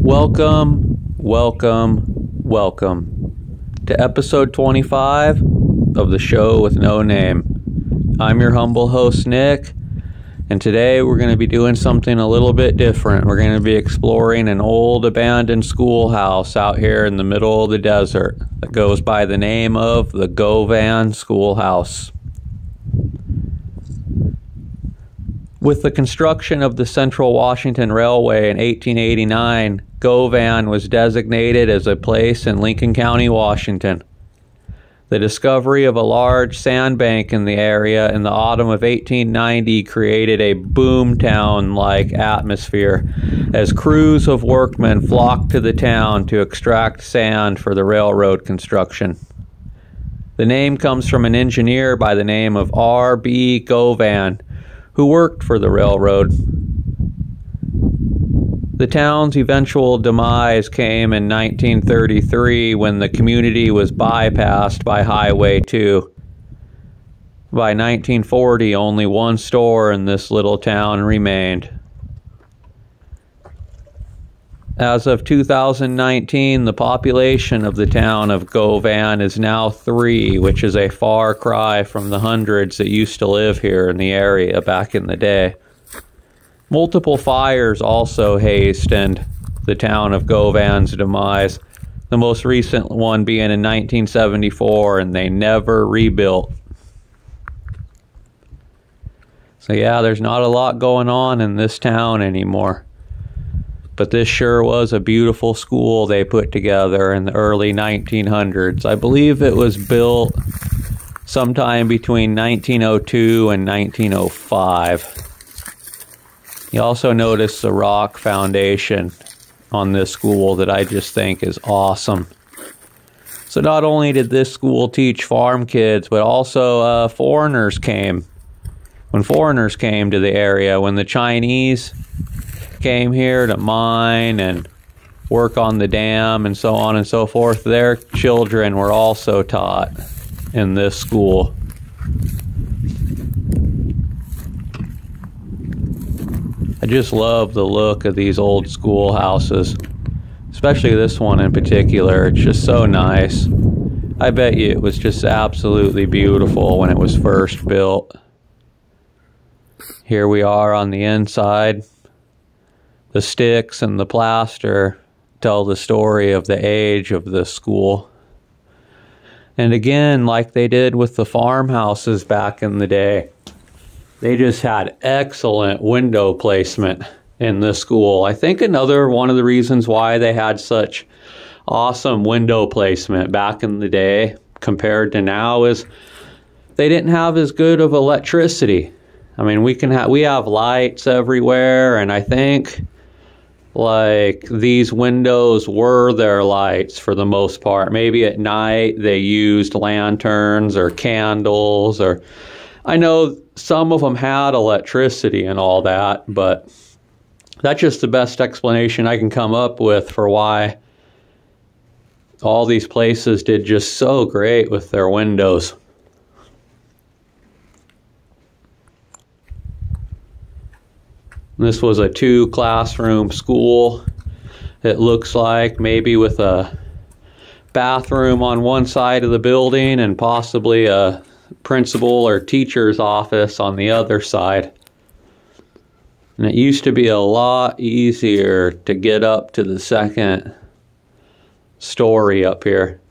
Welcome, welcome, welcome to episode 25 of the show with no name. I'm your humble host, Nick, and today we're going to be doing something a little bit different. We're going to be exploring an old abandoned schoolhouse out here in the middle of the desert that goes by the name of the Govan Schoolhouse. With the construction of the Central Washington Railway in 1889, Govan was designated as a place in Lincoln County, Washington. The discovery of a large sandbank in the area in the autumn of 1890 created a boomtown-like atmosphere as crews of workmen flocked to the town to extract sand for the railroad construction. The name comes from an engineer by the name of R.B. Govan, who worked for the railroad. The town's eventual demise came in 1933 when the community was bypassed by Highway 2. By 1940, only one store in this little town remained. As of 2019, the population of the town of Govan is now 3, which is a far cry from the hundreds that used to live here in the area back in the day. Multiple fires also hastened the town of Govan's demise, the most recent one being in 1974, and they never rebuilt. So yeah, there's not a lot going on in this town anymore. But this sure was a beautiful school they put together in the early 1900s. I believe it was built sometime between 1902 and 1905. You also notice the rock foundation on this school that I just think is awesome. So not only did this school teach farm kids, but also foreigners came. When foreigners came to the area, when the Chinese came here to mine and work on the dam and so on and so forth, their children were also taught in this school. I just love the look of these old schoolhouses, especially this one in particular. It's just so nice. I bet you it was just absolutely beautiful when it was first built. Here we are on the inside. The sticks and the plaster tell the story of the age of the school. And again, like they did with the farmhouses back in the day, they just had excellent window placement in this school. I think another one of the reasons why they had such awesome window placement back in the day compared to now is they didn't have as good of electricity. I mean, we have lights everywhere, and I think like these windows were their lights for the most part. Maybe at night they used lanterns or candles, or I know some of them had electricity and all that, but that's just the best explanation I can come up with for why all these places did just so great with their windows. This was a 2-classroom school, it looks like, maybe with a bathroom on one side of the building and possibly a principal or teacher's office on the other side. And it used to be a lot easier to get up to the second story up here,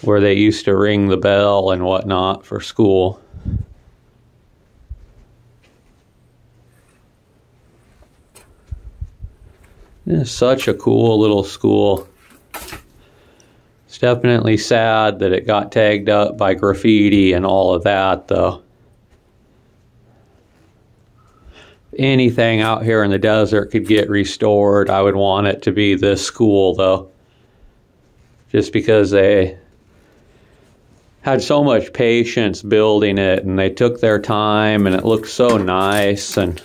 where they used to ring the bell and whatnot for school. It's such a cool little school. It's definitely sad that it got tagged up by graffiti and all of that, though. Anything out here in the desert could get restored. I would want it to be this school, though. Just because they had so much patience building it, and they took their time, and it looked so nice, and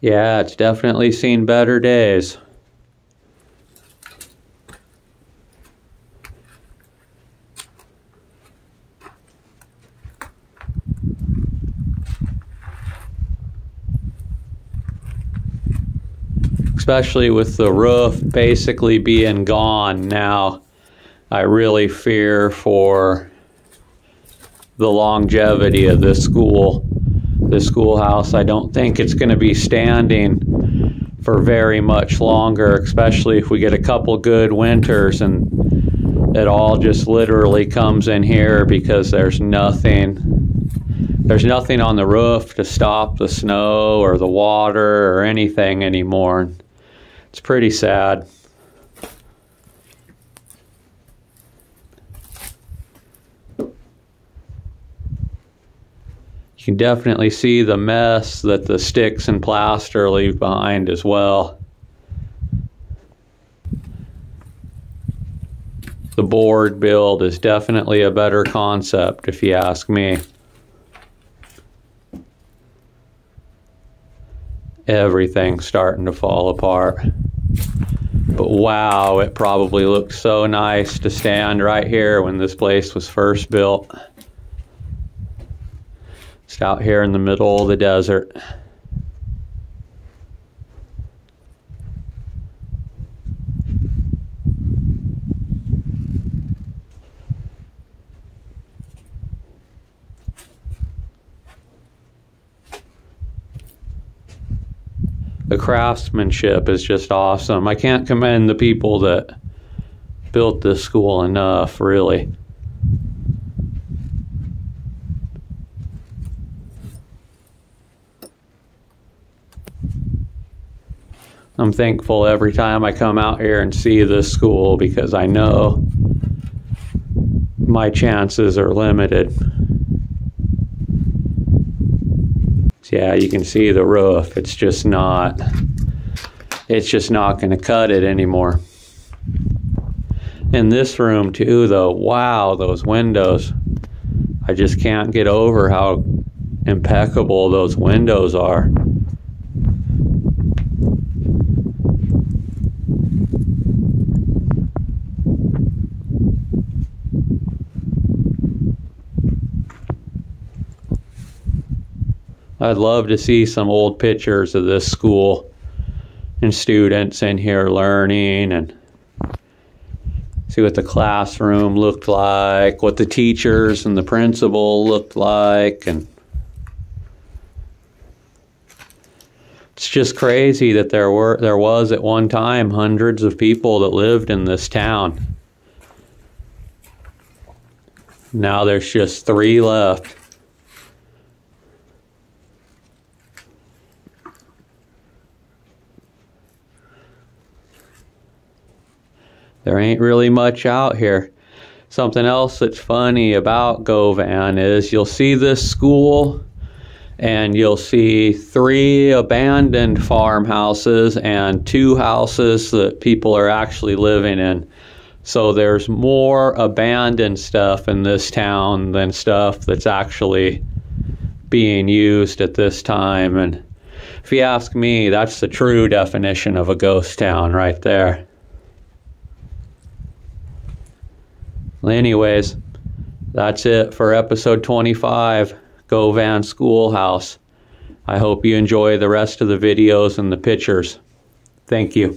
yeah, it's definitely seen better days. especially with the roof basically being gone now. I really fear for the longevity of this school. This schoolhouse, I don't think it's going to be standing for very much longer, especially if we get a couple good winters and it all just literally comes in here because there's nothing on the roof to stop the snow or the water or anything anymore. It's pretty sad. You can definitely see the mess that the sticks and plaster leave behind as well. The board build is definitely a better concept if you ask me. Everything's starting to fall apart. But wow, it probably looked so nice to stand right here when this place was first built. Just out here in the middle of the desert. The craftsmanship is just awesome. I can't commend the people that built this school enough, really. I'm thankful every time I come out here and see this school because I know my chances are limited. Yeah, you can see the roof. It's just not going to cut it anymore. In this room too, though, wow, those windows. I just can't get over how impeccable those windows are. I'd love to see some old pictures of this school and students in here learning and see what the classroom looked like, what the teachers and the principal looked like. And it's just crazy that there was at one time hundreds of people that lived in this town. Now there's just 3 left. There ain't really much out here. Something else that's funny about Govan is you'll see this school and you'll see 3 abandoned farmhouses and 2 houses that people are actually living in. So there's more abandoned stuff in this town than stuff that's actually being used at this time. And if you ask me, that's the true definition of a ghost town right there. Anyways, that's it for episode 25, Govan Schoolhouse. I hope you enjoy the rest of the videos and the pictures. Thank you.